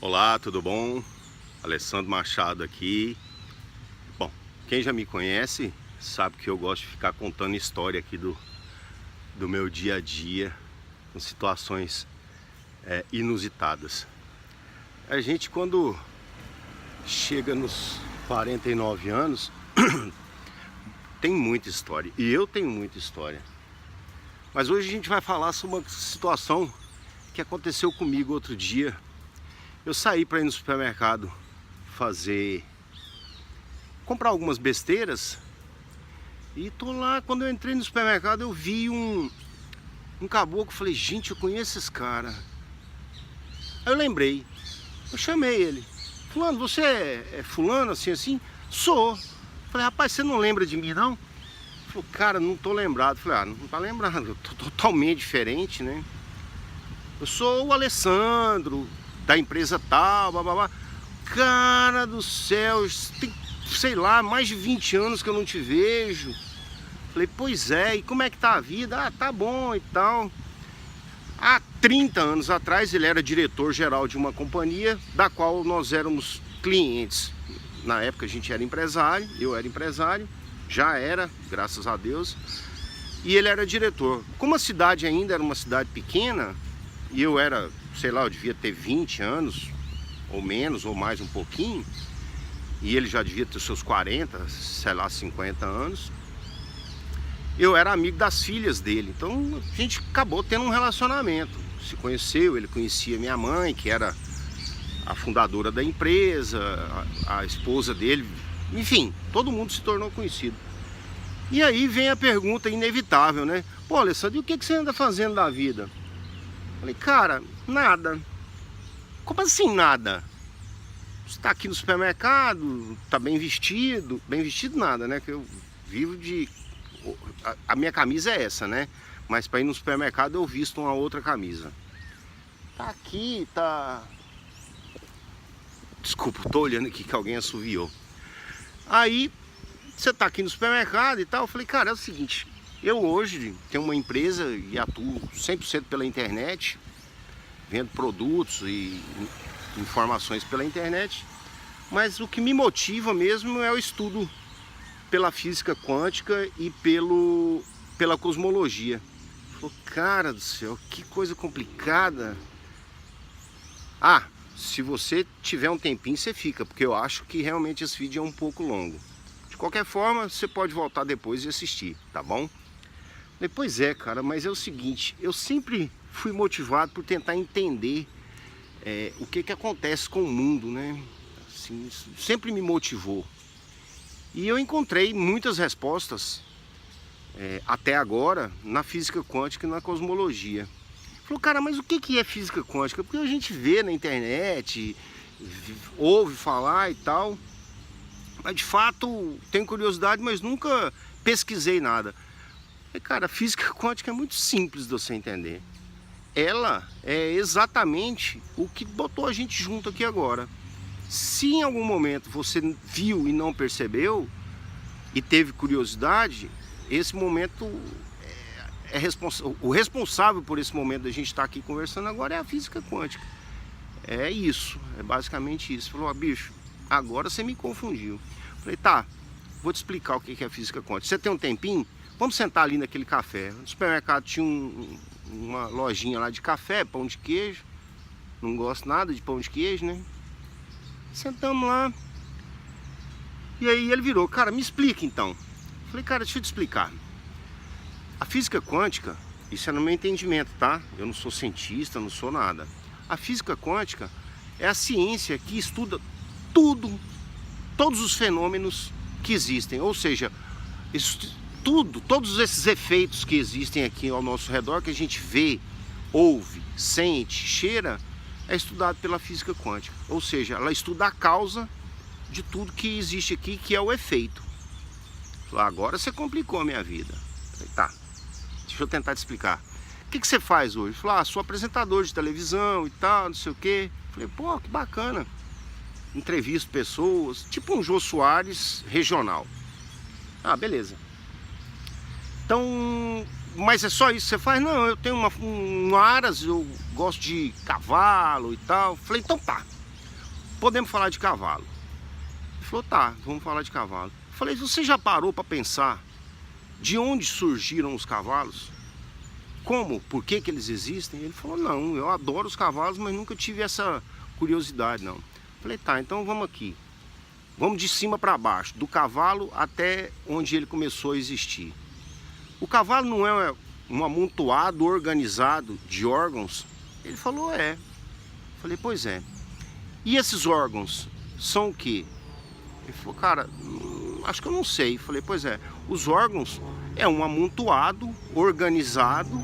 Olá, tudo bom? Alessandro Machado aqui. Bom, quem já me conhece sabe que eu gosto de ficar contando história aqui do meu dia a dia, com situações inusitadas. A gente, quando chega nos 49 anos, tem muita história, e eu tenho muita história. Mas hoje a gente vai falar sobre uma situação que aconteceu comigo outro dia. Eu saí para ir no supermercado comprar algumas besteiras, e tô lá. Quando eu entrei no supermercado, eu vi um caboclo. Falei, gente, eu conheço esse cara. Aí eu lembrei, eu chamei ele. Fulano, você é fulano, assim, assim? Sou. Falei, rapaz, você não lembra de mim, não? Ele falou, cara, não tô lembrado. Falei, não tá lembrado, eu tô totalmente diferente, né? Eu sou o Alessandro, da empresa tal, babá. Cara do céu, tem, sei lá, mais de 20 anos que eu não te vejo. Falei, pois é, e como é que tá a vida? Ah, tá bom e tal. Há 30 anos atrás ele era diretor-geral de uma companhia da qual nós éramos clientes. Na época a gente era empresário, eu era empresário, já era, graças a Deus. E ele era diretor. Como a cidade ainda era uma cidade pequena, e eu era, sei lá, eu devia ter 20 anos, ou menos, ou mais um pouquinho, e ele já devia ter seus 40, sei lá, 50 anos. Eu era amigo das filhas dele, então a gente acabou tendo um relacionamento. Se conheceu, ele conhecia minha mãe, que era a fundadora da empresa, a esposa dele, enfim, todo mundo se tornou conhecido. E aí vem a pergunta inevitável, né? Pô, Alessandro, e o que você anda fazendo da vida? Falei, cara, nada. Como assim nada? Você tá aqui no supermercado, tá bem vestido. Bem vestido nada, né? Que eu vivo de... A minha camisa é essa, né? Mas para ir no supermercado eu visto uma outra camisa. Tá aqui, tá... Desculpa, tô olhando aqui que alguém assoviou. Aí, você tá aqui no supermercado e tal. Eu falei, cara, é o seguinte... Eu hoje tenho uma empresa e atuo 100% pela internet, vendo produtos e informações pela internet, mas o que me motiva mesmo é o estudo pela física quântica e pela cosmologia. Falei, cara do céu, que coisa complicada. Ah, se você tiver um tempinho, você fica, porque eu acho que realmente esse vídeo é um pouco longo. De qualquer forma, você pode voltar depois e assistir, tá bom? Pois é, cara, mas é o seguinte, eu sempre fui motivado por tentar entender o que acontece com o mundo, né? Assim, isso sempre me motivou. E eu encontrei muitas respostas, até agora, na física quântica e na cosmologia. Falou, cara, mas o que é física quântica? Porque a gente vê na internet, ouve falar e tal, mas de fato tenho curiosidade, mas nunca pesquisei nada. E, cara, a física quântica é muito simples de você entender. Ela é exatamente o que botou a gente junto aqui agora. Se em algum momento você viu e não percebeu, e teve curiosidade, esse momento o responsável por esse momento da gente estar aqui conversando agora é a física quântica. É isso, é basicamente isso. Falou, bicho, agora você me confundiu. Falei, tá, vou te explicar o que é a física quântica. Você tem um tempinho? Vamos sentar ali naquele café. No supermercado tinha uma lojinha lá de café, pão de queijo. Não gosto nada de pão de queijo, né? Sentamos lá. E aí ele virou, cara, me explica então. Falei, cara, deixa eu te explicar. A física quântica, isso é no meu entendimento, tá? Eu não sou cientista, não sou nada. A física quântica é a ciência que estuda tudo, todos os fenômenos que existem. Ou seja, todos esses efeitos que existem aqui ao nosso redor, que a gente vê, ouve, sente, cheira, é estudado pela física quântica. Ou seja, ela estuda a causa de tudo que existe aqui, que é o efeito. Falei, agora você complicou a minha vida. Falei, tá, deixa eu tentar te explicar. O que você faz hoje? Falei, sou apresentador de televisão e tal, não sei o quê. Falei, pô, que bacana. Entrevisto pessoas, tipo um Jô Soares regional. Ah, beleza. Então, mas é só isso que você faz? Não, eu tenho um aras, eu gosto de cavalo e tal. Falei, então tá, podemos falar de cavalo. Ele falou, tá, vamos falar de cavalo. Eu falei, você já parou para pensar de onde surgiram os cavalos? Como? Por que que eles existem? Ele falou, não, eu adoro os cavalos, mas nunca tive essa curiosidade, não. Eu falei, tá, então vamos aqui. Vamos de cima para baixo, do cavalo até onde ele começou a existir. O cavalo não é um amontoado organizado de órgãos? Ele falou, é. Eu falei, pois é. E esses órgãos são o quê? Ele falou, cara, acho que eu não sei. Eu falei, pois é, os órgãos é um amontoado organizado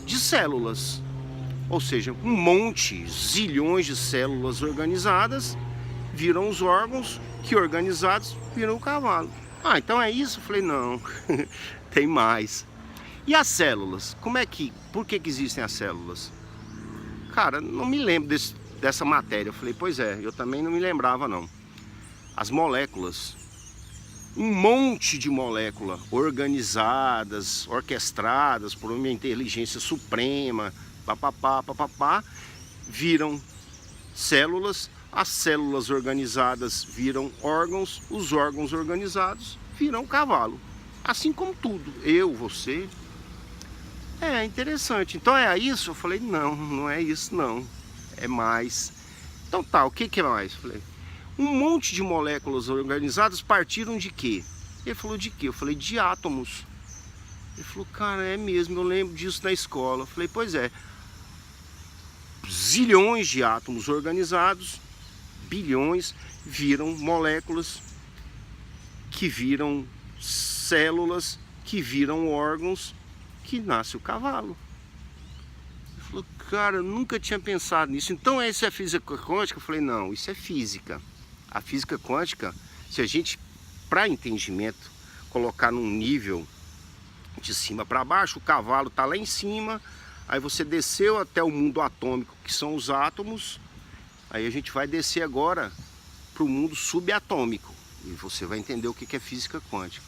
de células. Ou seja, um monte, zilhões de células organizadas viram os órgãos, que organizados viram o cavalo. Ah, então é isso? Eu falei, não, tem mais. E as células? Por que que existem as células? Cara, não me lembro dessa matéria. Eu falei, pois é, eu também não me lembrava não. As moléculas, um monte de moléculas organizadas, orquestradas por uma inteligência suprema, papapá, viram células, as células organizadas viram órgãos, os órgãos organizados viram cavalo. Assim como tudo, eu, você. É interessante. Então é isso? Eu falei, não, não é isso não, é mais. Então tá, o que é mais? Eu falei, um monte de moléculas organizadas partiram de quê? Ele falou, de quê? Eu falei, de átomos. Ele falou, cara, é mesmo, eu lembro disso na escola. Eu falei, pois é, zilhões de átomos organizados, bilhões, viram moléculas, que viram células, que viram órgãos, que nasce o cavalo. Ele falou, cara, eu nunca tinha pensado nisso. Então isso é física quântica? Eu falei, não, isso é física. A física quântica, se a gente, para entendimento, colocar num nível de cima para baixo, o cavalo está lá em cima, aí você desceu até o mundo atômico, que são os átomos, aí a gente vai descer agora para o mundo subatômico, e você vai entender o que é física quântica.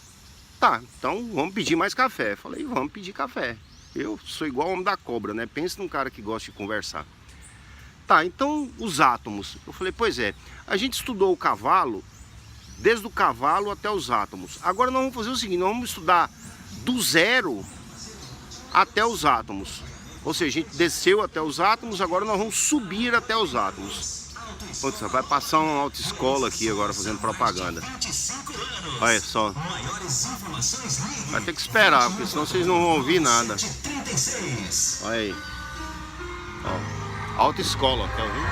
Tá, então vamos pedir mais café. Eu falei, vamos pedir café. Eu sou igual o homem da cobra, né? Pensa num cara que gosta de conversar. Tá, então os átomos. Eu falei, pois é, a gente estudou o cavalo, desde o cavalo até os átomos. Agora nós vamos fazer o seguinte, nós vamos estudar do zero até os átomos. Ou seja, a gente desceu até os átomos, agora nós vamos subir até os átomos. Putz, vai passar uma autoescola aqui agora fazendo propaganda. Olha só. Vai ter que esperar, porque senão vocês não vão ouvir nada. Olha aí. Ó, autoescola, tá ouvindo?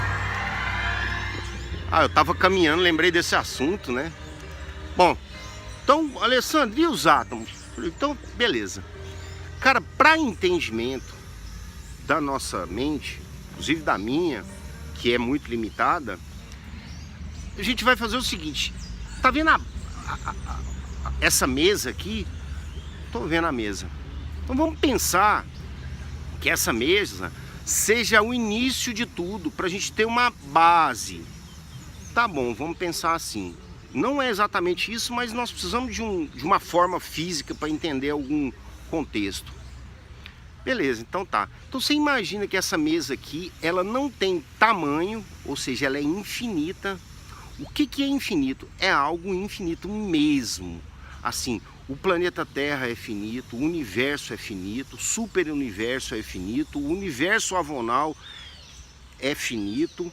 Ah, eu tava caminhando, lembrei desse assunto, né? Bom, então, Alessandro, e os átomos? Então, beleza. Cara, para entendimento da nossa mente, inclusive da minha, que é muito limitada, a gente vai fazer o seguinte. Tá vendo essa mesa aqui? Tô vendo a mesa. Então vamos pensar que essa mesa seja o início de tudo, para a gente ter uma base. Tá bom, vamos pensar assim. Não é exatamente isso, mas nós precisamos de uma forma física para entender algum contexto. Beleza, então tá. Então você imagina que essa mesa aqui, ela não tem tamanho, ou seja, ela é infinita. O que é infinito? É algo infinito mesmo. Assim, o planeta Terra é finito, o universo é finito, o superuniverso é finito, o universo avonal é finito,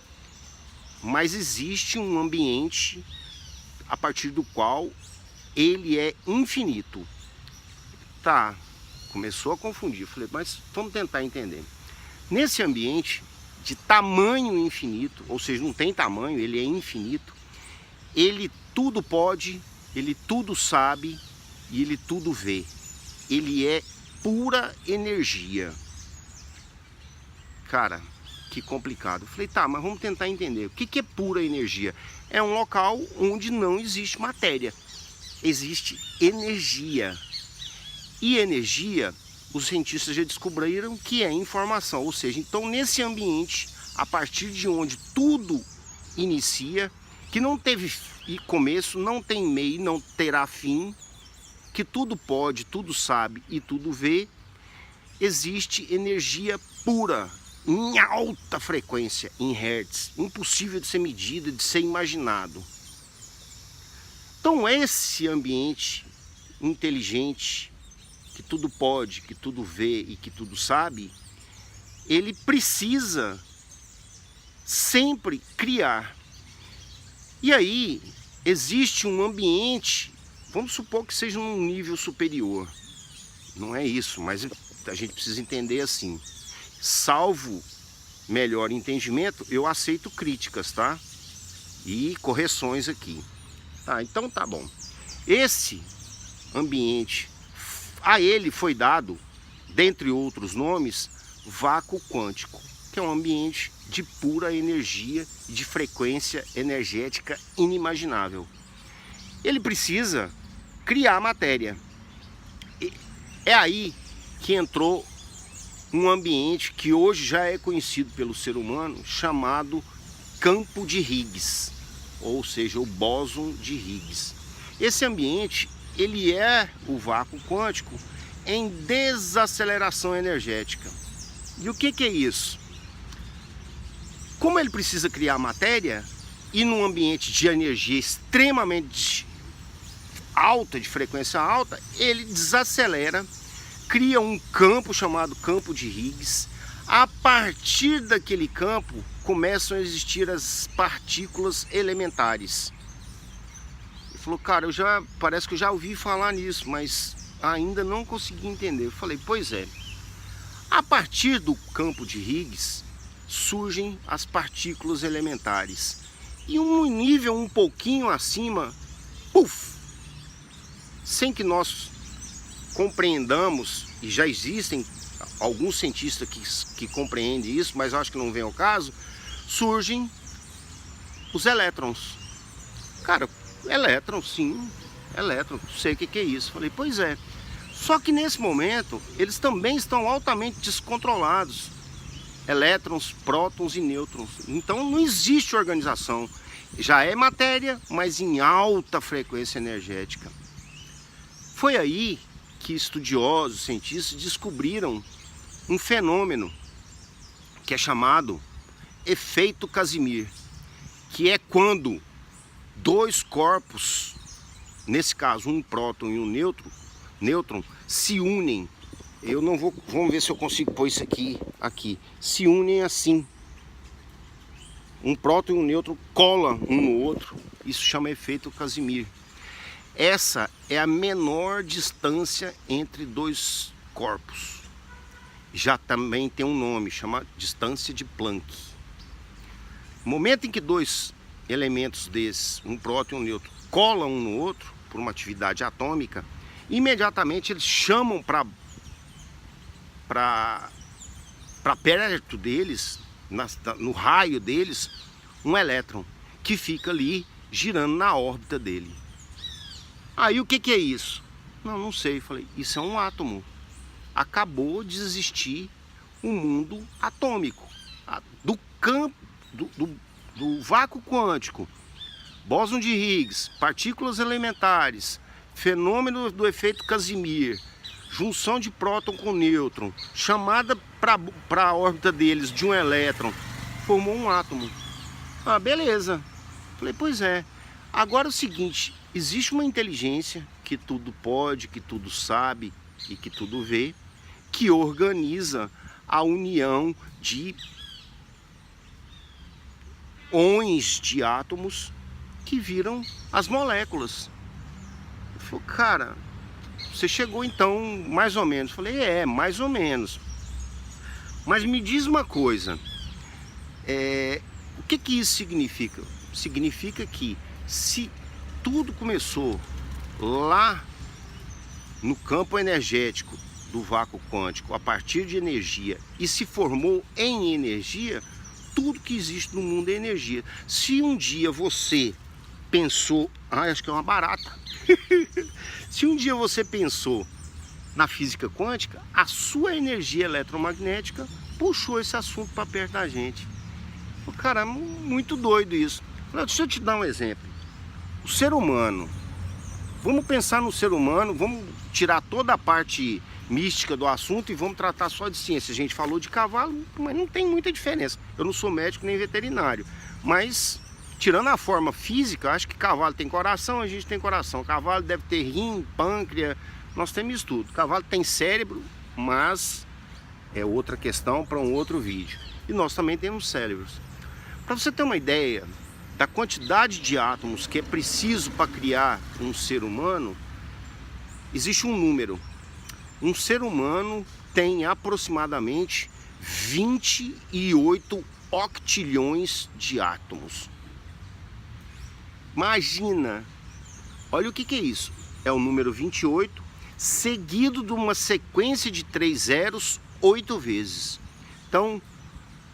mas existe um ambiente a partir do qual ele é infinito. Tá. Começou a confundir, falei, mas vamos tentar entender. Nesse ambiente de tamanho infinito, ou seja, não tem tamanho, ele é infinito, ele tudo pode, ele tudo sabe e ele tudo vê. Ele é pura energia. Cara, que complicado. Falei, tá, mas vamos tentar entender. O que é pura energia? É um local onde não existe matéria, existe energia. E energia, os cientistas já descobriram que é informação, ou seja, então nesse ambiente, a partir de onde tudo inicia, que não teve começo, não tem meio, não terá fim, que tudo pode, tudo sabe e tudo vê, existe energia pura, em alta frequência, em hertz, impossível de ser medido, de ser imaginado. Então esse ambiente inteligente, que tudo pode, que tudo vê e que tudo sabe, ele precisa sempre criar. E aí existe um ambiente, vamos supor que seja num nível superior. Não é isso, mas a gente precisa entender assim. Salvo melhor entendimento, eu aceito críticas, tá? E correções aqui. Tá, então tá bom. Esse ambiente, a ele foi dado, dentre outros nomes, vácuo quântico, que é um ambiente de pura energia e de frequência energética inimaginável. Ele precisa criar matéria. É aí que entrou um ambiente que hoje já é conhecido pelo ser humano, chamado campo de Higgs, ou seja, o bóson de Higgs. Esse ambiente, ele é o vácuo quântico em desaceleração energética. E o que é isso? Como ele precisa criar matéria, e num ambiente de energia extremamente alta, de frequência alta, ele desacelera, cria um campo chamado campo de Higgs. A partir daquele campo começam a existir as partículas elementares. Ele falou, cara, parece que eu já ouvi falar nisso, mas ainda não consegui entender. Eu falei, pois é. A partir do campo de Higgs surgem as partículas elementares. E um nível um pouquinho acima, puf, sem que nós compreendamos, e já existem alguns cientistas que compreendem isso, mas eu acho que não vem ao caso, surgem os elétrons. Cara, elétron, sim, elétron, sei o que é isso. Falei, pois é. Só que nesse momento, eles também estão altamente descontrolados. Elétrons, prótons e nêutrons. Então não existe organização. Já é matéria, mas em alta frequência energética. Foi aí que estudiosos, cientistas descobriram um fenômeno que é chamado efeito Casimir, que é quando dois corpos, nesse caso um próton e um nêutron, se unem. Eu não vou, vamos ver se eu consigo pôr isso aqui. Se unem assim. Um próton e um nêutron colam um no outro. Isso chama efeito Casimir. Essa é a menor distância entre dois corpos. Já também tem um nome, chama distância de Planck. No momento em que dois elementos desses, um próton e um nêutron, colam um no outro por uma atividade atômica, imediatamente eles chamam para perto deles, no raio deles, um elétron que fica ali girando na órbita dele. Aí o que é isso? Não sei. Falei, isso é um átomo. Acabou de existir um mundo atômico. Do campo, do vácuo quântico, bóson de Higgs, partículas elementares, fenômeno do efeito Casimir, junção de próton com nêutron, chamada para a órbita deles de um elétron, formou um átomo. Ah, beleza. Falei, pois é. Agora é o seguinte, existe uma inteligência que tudo pode, que tudo sabe e que tudo vê, que organiza a união de íons de átomos que viram as moléculas. Eu falei, cara, você chegou então mais ou menos. Eu falei, mais ou menos. Mas me diz uma coisa, o que isso significa? Significa que se tudo começou lá no campo energético do vácuo quântico, a partir de energia, e se formou em energia, tudo que existe no mundo é energia. Se um dia você pensou, acho que é uma barata. Se um dia você pensou na física quântica, a sua energia eletromagnética puxou esse assunto para perto da gente. Cara, muito doido isso. Deixa eu te dar um exemplo. O ser humano, vamos pensar no ser humano, vamos tirar toda a parte mística do assunto e vamos tratar só de ciência. A gente falou de cavalo, mas não tem muita diferença. Eu não sou médico nem veterinário, mas tirando a forma física, acho que cavalo tem coração, a gente tem coração. Cavalo deve ter rim, pâncreas, nós temos isso tudo. Cavalo tem cérebro, mas é outra questão para um outro vídeo. E nós também temos cérebros. Para você ter uma ideia da quantidade de átomos que é preciso para criar um ser humano, existe um número. Um ser humano tem aproximadamente 28 octilhões de átomos. Imagina, olha o que é isso. É o número 28, seguido de uma sequência de 3 zeros 8 vezes. Então,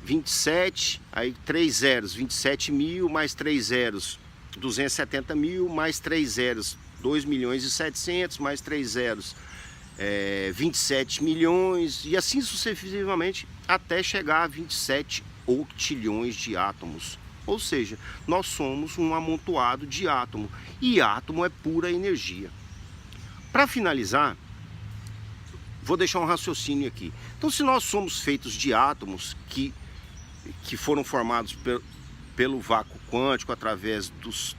27, aí 3 zeros, 27 mil, mais 3 zeros, 270 mil, mais 3 zeros, 2 milhões e 700, mais 3 zeros, 27 milhões, e assim sucessivamente, até chegar a 27 octilhões de átomos. Ou seja, nós somos um amontoado de átomo, e átomo é pura energia. Para finalizar, vou deixar um raciocínio aqui. Então, se nós somos feitos de átomos que foram formados pelo vácuo quântico através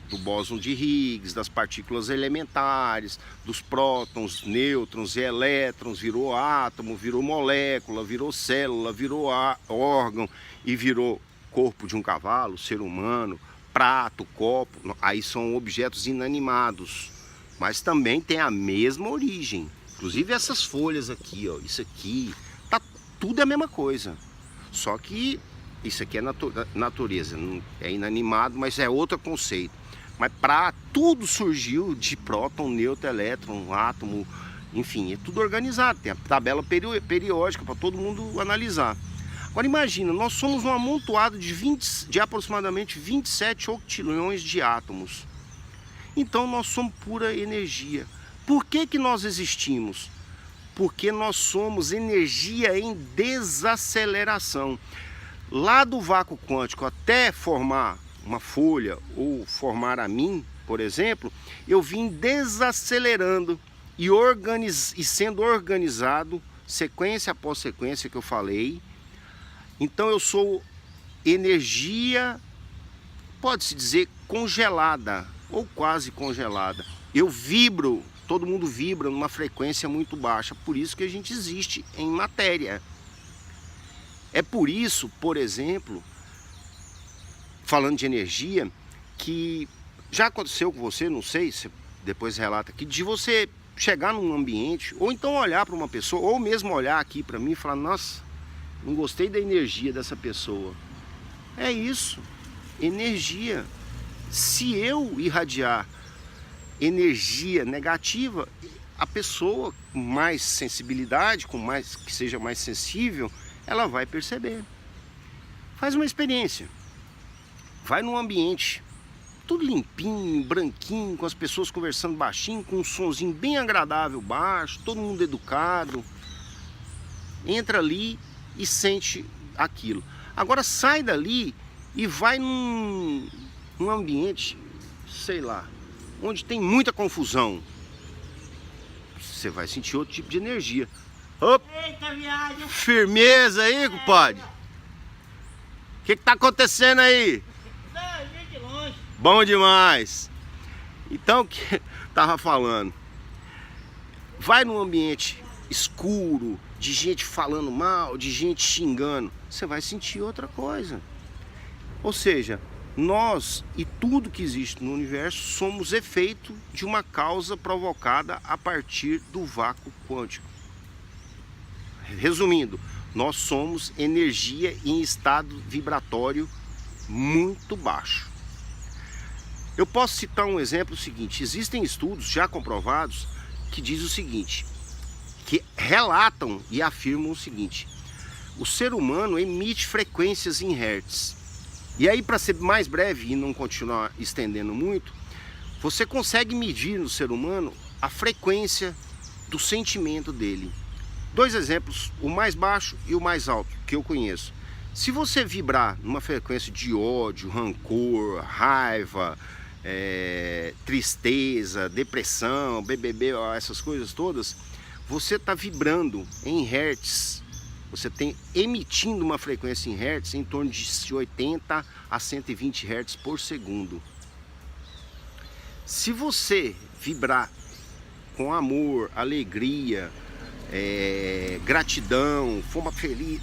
do bóson de Higgs, das partículas elementares, dos prótons, nêutrons e elétrons, virou átomo, virou molécula, virou célula, virou órgão e virou corpo de um cavalo, ser humano, prato, copo, aí são objetos inanimados, mas também tem a mesma origem. Inclusive essas folhas aqui, ó, isso aqui, tá tudo a mesma coisa, só que isso aqui é natureza, é inanimado, mas é outro conceito. Mas tudo surgiu de próton, nêutron, elétron, átomo, enfim, é tudo organizado. Tem a tabela periódica para todo mundo analisar. Agora imagina, nós somos um amontoado de aproximadamente 27 octilhões de átomos. Então nós somos pura energia. Por que nós existimos? Porque nós somos energia em desaceleração. Lá do vácuo quântico até formar uma folha ou formar a mim, por exemplo, eu vim desacelerando e sendo organizado, sequência após sequência que eu falei. Então eu sou energia, pode-se dizer, congelada ou quase congelada. Eu vibro, todo mundo vibra numa frequência muito baixa, por isso que a gente existe em matéria. É por isso, por exemplo, falando de energia, que já aconteceu com você, não sei, se depois relata aqui, de você chegar num ambiente, ou então olhar para uma pessoa, ou mesmo olhar aqui para mim e falar, nossa, não gostei da energia dessa pessoa. É isso, energia. Se eu irradiar energia negativa, a pessoa com mais sensibilidade, que seja mais sensível, ela vai perceber. Faz uma experiência. Vai num ambiente tudo limpinho, branquinho, com as pessoas conversando baixinho, com um sonzinho bem agradável baixo, todo mundo educado. Entra ali e sente aquilo. Agora sai dali e vai num ambiente, sei lá, onde tem muita confusão. Você vai sentir outro tipo de energia. Opa. Eita, viagem! Firmeza aí, compadre. O que tá acontecendo aí? Não, vem de longe. Bom demais. Então, o que tava falando? Vai num ambiente escuro, de gente falando mal, de gente xingando, você vai sentir outra coisa. Ou seja, nós e tudo que existe no universo somos efeito de uma causa provocada a partir do vácuo quântico. Resumindo, nós somos energia em estado vibratório muito baixo. Eu posso citar um exemplo seguinte: existem estudos já comprovados que diz o seguinte, que relatam e afirmam o seguinte: o ser humano emite frequências em hertz. E aí, para ser mais breve e não continuar estendendo muito, você consegue medir no ser humano a frequência do sentimento dele. Dois exemplos, o mais baixo e o mais alto, que eu conheço. Se você vibrar numa frequência de ódio, rancor, raiva, tristeza, depressão, BBB, essas coisas todas, você está vibrando em hertz. Você tem emitindo uma frequência em hertz em torno de 80 a 120 hertz por segundo. Se você vibrar com amor, alegria, gratidão, for uma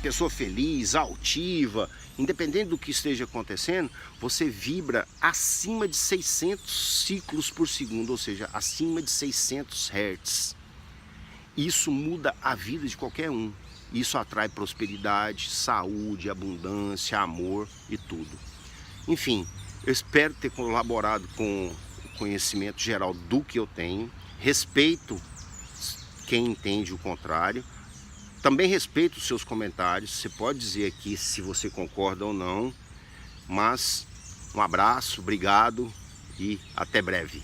pessoa feliz, altiva, independente do que esteja acontecendo, você vibra acima de 600 ciclos por segundo, ou seja, acima de 600 hertz. Isso muda a vida de qualquer um. Isso atrai prosperidade, saúde, abundância, amor e tudo. Enfim, eu espero ter colaborado com o conhecimento geral do que eu tenho. Respeito quem entende o contrário. Também respeito os seus comentários. Você pode dizer aqui se você concorda ou não. Mas um abraço, obrigado e até breve.